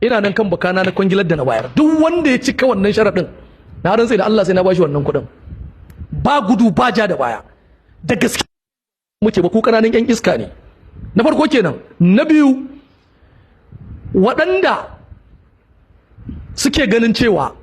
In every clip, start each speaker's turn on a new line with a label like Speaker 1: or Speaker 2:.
Speaker 1: ina nan kan bakana na kwangilar da na bayar duk wanda ya cika wannan sharadin na rantsa da Allah sai na bashi wannan kuɗin ba gudu ba ja da baya da gaske muke ba ku kananan yan iska ne na farko kenan na biyu waɗanda suke ganin cewa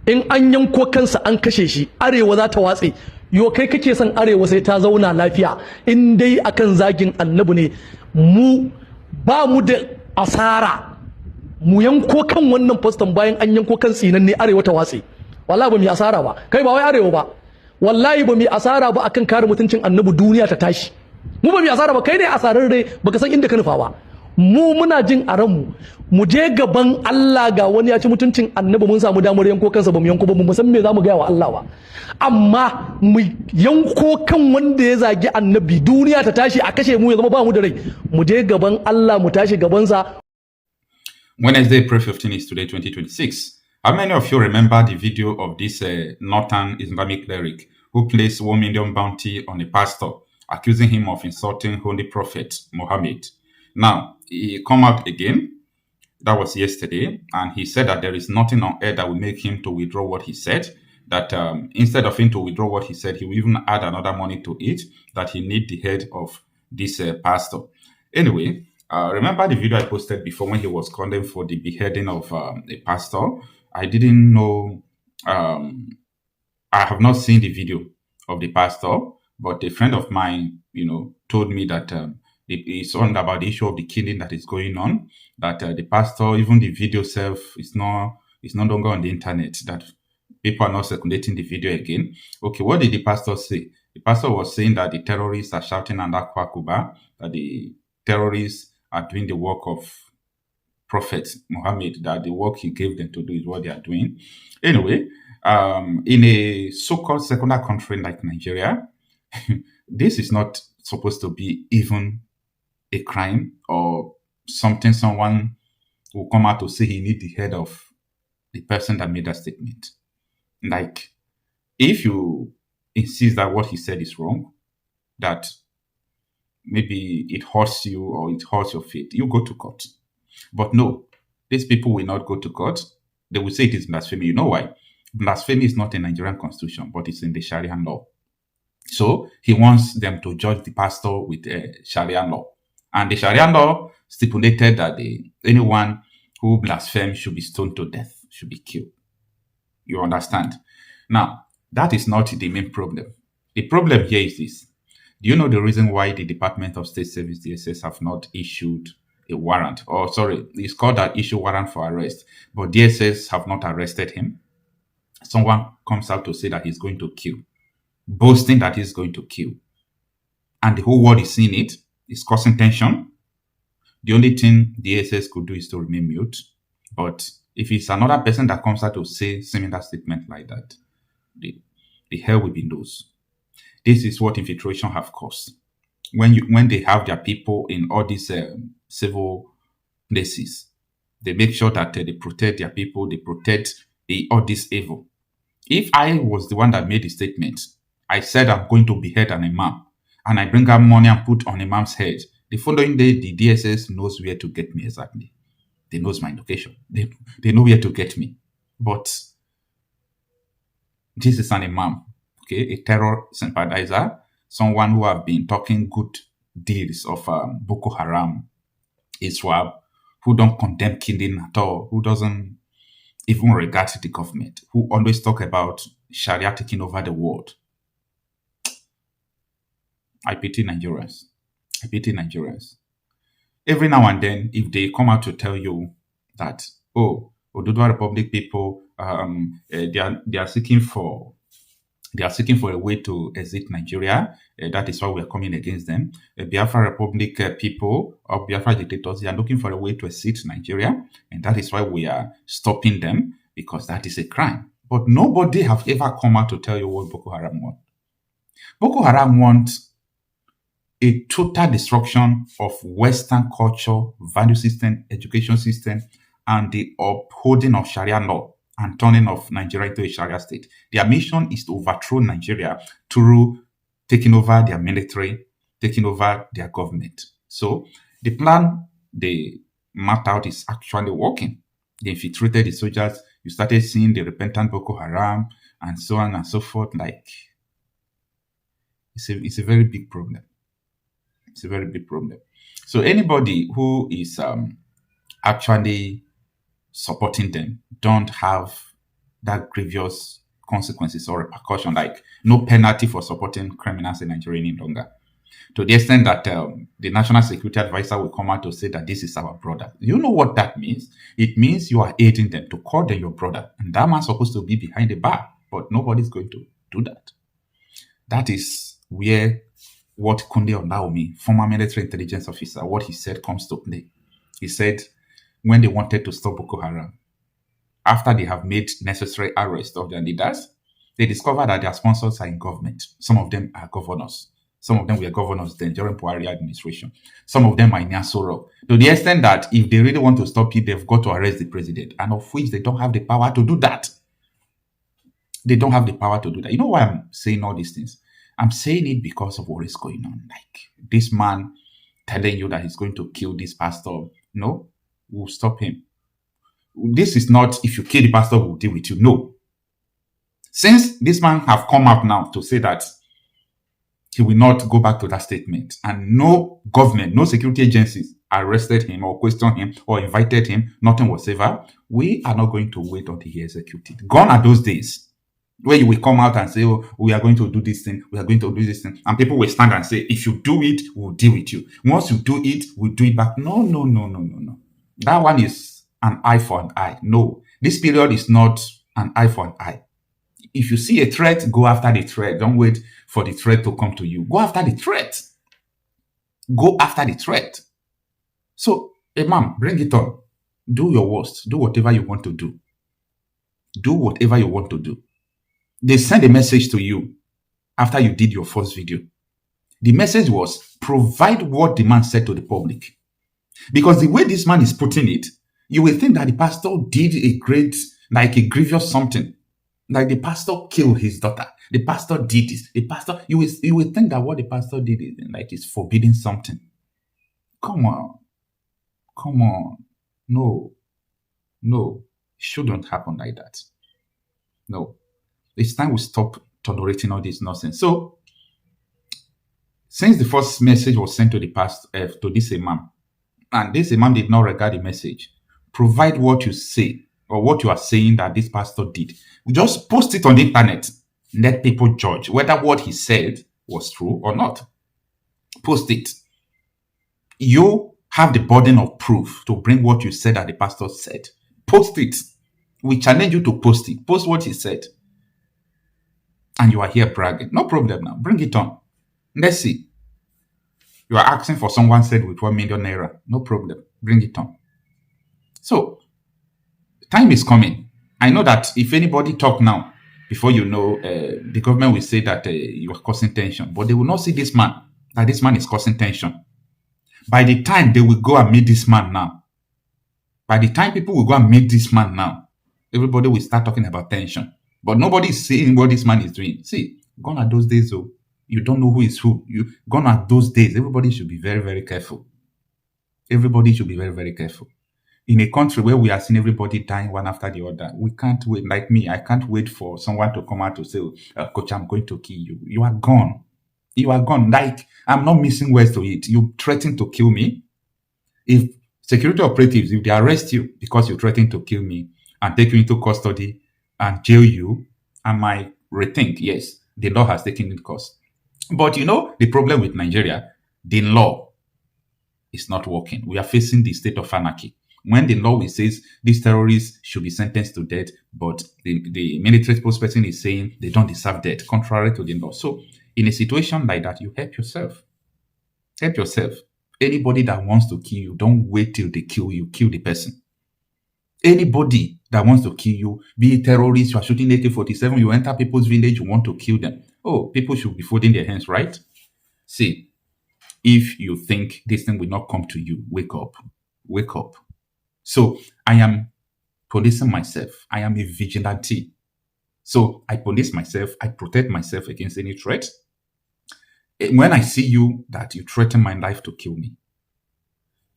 Speaker 1: in an yanko kansa an kashe shi arewa za ta watse yo kai kake son arewa sai ta zauna lafiya in dai akan zagin annabi ne mu ba mu da asara mu yanko kan wannan faston bayan an yanko kan tsinan ne arewa ta watse wallahi ba mu asara ba kai ba wai arewa ba wallahi ba mu asara ba akan kare mutuncin annabi duniya ta tashi mu ba mu asara ba kai ne asararre baka san inda ka nufa ba mu muna jin a ranmu mu je gaban Allah ga wani ya ci mutuncin annabi mun samu damar yanko kansa ba mu yanko ba mu san me zamu gaya wa Allah ba amma mu yanko kan wanda ya zagi annabi duniya ta tashi a kashe mu ya zama ba mu da rai mu je gaban Allah mu tashi gaban sa.
Speaker 2: Wednesday, April 15 is today, 2026. How many of you remember the video of this northern Islamic cleric who placed 1 million bounty on a pastor, accusing him of insulting Holy Prophet Muhammad? Now, he come out again, that was yesterday, and he said that there is nothing on earth that will make him to withdraw what he said, that instead of him to withdraw what he said, he will even add another money to it, that he need the head of this pastor. Anyway, remember the video I posted before when he was condemned for the beheading of a pastor? I didn't know, I have not seen the video of the pastor, but a friend of mine, told me that it's on about the issue of the killing that is going on, that the pastor, even the video itself is no longer on the internet, that people are not circulating the video again. Okay, what did the pastor say? The pastor was saying that the terrorists are shouting under Kwakuba, that the terrorists are doing the work of Prophet Muhammad, that the work he gave them to do is what they are doing. Anyway, in a so-called secular country like Nigeria, this is not supposed to be even a crime or something someone will come out to say he need the head of the person that made that statement. Like, if you insist that what he said is wrong, that maybe it hurts you or it hurts your faith, you go to court. But no, these people will not go to court. They will say it is blasphemy. You know why? Blasphemy is not a Nigerian constitution, but it's in the Sharia law. So he wants them to judge the pastor with Sharia law. And the Sharia law stipulated that anyone who blasphemes should be stoned to death, should be killed. You understand? Now, that is not the main problem. The problem here is this. Do you know the reason why the Department of State Service, DSS, have not issued a warrant? Or sorry, it's called that issue warrant for arrest. But DSS have not arrested him. Someone comes out to say that he's going to kill, boasting that he's going to kill. And the whole world is seeing it. It's causing tension. The only thing the DSS could do is to remain mute. But if it's another person that comes out to say similar statement like that, the hell will be those. This is what infiltration have caused. When they have their people in all these civil places, they make sure that they protect their people, they protect all this evil. If I was the one that made the statement, I said I'm going to behead an imam, and I bring out money and put on imam's head, the following day, the DSS knows where to get me exactly. They knows my location. They know where to get me. But this is an imam, okay, a terror sympathizer, someone who have been talking good deals of Boko Haram, Iswab, who don't condemn killing at all, who doesn't even regard the government, who always talk about Sharia taking over the world. I pity Nigerians. I pity Nigerians. Every now and then, if they come out to tell you that, oh, Oduduwa Republic people, they are seeking for a way to exit Nigeria. That is why we are coming against them. Biafra Republic people or Biafra dictators, they are looking for a way to exit Nigeria, and that is why we are stopping them, because that is a crime. But nobody have ever come out to tell you what Boko Haram want. Boko Haram wants a total destruction of Western culture, value system, education system, and the upholding of Sharia law and turning of Nigeria into a Sharia state. Their mission is to overthrow Nigeria through taking over their military, taking over their government. So the plan they mapped out is actually working. They infiltrated the soldiers. You started seeing the repentant Boko Haram and so on and so forth. Like, it's a very big problem. It's a very big problem. So anybody who is actually supporting them don't have that grievous consequences or repercussion, like no penalty for supporting criminals in Nigeria any longer. To the extent that the National Security Advisor will come out to say that this is our brother. You know what that means? It means you are aiding them to call them your brother. And that man's supposed to be behind the bar, but nobody's going to do that. That is where what Kunde Olaomi, former military intelligence officer, what he said comes to play. He said when they wanted to stop Boko Haram, after they have made necessary arrests of their leaders, they discovered that their sponsors are in government. Some of them are governors. Some of them were governors then during Buhari administration. Some of them are in Yasoro. To the extent that if they really want to stop it, they've got to arrest the president, and of which they don't have the power to do that. They don't have the power to do that. You know why I'm saying all these things? I'm saying it because of what is going on. Like this man telling you that he's going to kill this pastor. No, we'll stop him. This is not, if you kill the pastor, we'll deal with you. No. Since this man have come out now to say that he will not go back to that statement, and no government, no security agencies arrested him or questioned him or invited him, nothing whatsoever, we are not going to wait until he is executed. Gone are those days where you will come out and say, oh, we are going to do this thing, we are going to do this thing, and people will stand and say, if you do it, we'll deal with you. Once you do it, we'll do it back. No. That one is an eye for an eye. No, this period is not an eye for an eye. If you see a threat, go after the threat. Don't wait for the threat to come to you. Go after the threat. Go after the threat. So, Imam, bring it on. Do your worst. Do whatever you want to do. Do whatever you want to do. They sent a message to you after you did your first video. The message was, provide what the man said to the public. Because the way this man is putting it, you will think that the pastor did a grievous something. Like the pastor killed his daughter. The pastor did this. The pastor, you will think that what the pastor did is forbidding something. Come on. No. It shouldn't happen like that. No. It's time we stop tolerating all this nonsense. So, since the first message was sent to the pastor, to this imam, and this imam did not regard the message, provide what you say or what you are saying that this pastor did. Just post it on the internet. Let people judge whether what he said was true or not. Post it. You have the burden of proof to bring what you said that the pastor said. Post it. We challenge you to post it. Post what he said. And you are here bragging. No problem now. Bring it on. Let's see. You are asking for someone said with 1 million naira. No problem. Bring it on. So, time is coming. I know that if anybody talk now, before you know, the government will say that you are causing tension. But they will not see this man, that this man is causing tension. By the time they will go and meet this man now, by the time people will go and meet this man now, everybody will start talking about tension. But nobody is seeing what this man is doing. See, gone are those days, oh, you don't know who is who. Gone are those days. Everybody should be very, very careful. Everybody should be very, very careful. In a country where we are seeing everybody dying one after the other, we can't wait. Like me, I can't wait for someone to come out to say, Coach, I'm going to kill you. You are gone. You are gone. Like, I'm not missing words to it. You threaten to kill me. If security operatives, if they arrest you because you threaten to kill me and take you into custody and jail you, I might rethink, yes, the law has taken its course. But you know, the problem with Nigeria, the law is not working. We are facing the state of anarchy. When the law says these terrorists should be sentenced to death, but the military spokesperson is saying they don't deserve death, contrary to the law. So in a situation like that, you help yourself. Help yourself. Anybody that wants to kill you, don't wait till they kill you. Kill the person. Anybody that wants to kill you, be it terrorists, you are shooting AK-47, you enter people's village, you want to kill them. Oh, people should be folding their hands, right? See, if you think this thing will not come to you, wake up. Wake up. So I am policing myself. I am a vigilante. So I police myself. I protect myself against any threat. When I see you that you threaten my life to kill me,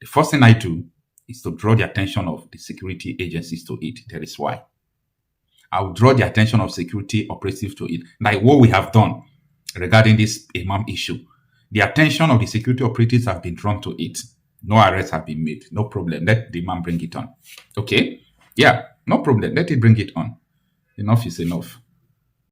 Speaker 2: the first thing I do is to draw the attention of the security agencies to it. There is why. I will draw the attention of security operatives to it, like what we have done regarding this imam issue. The attention of the security operatives have been drawn to it. No arrests have been made. No problem. Let the imam bring it on. Okay? Yeah, no problem. Let it bring it on. Enough is enough.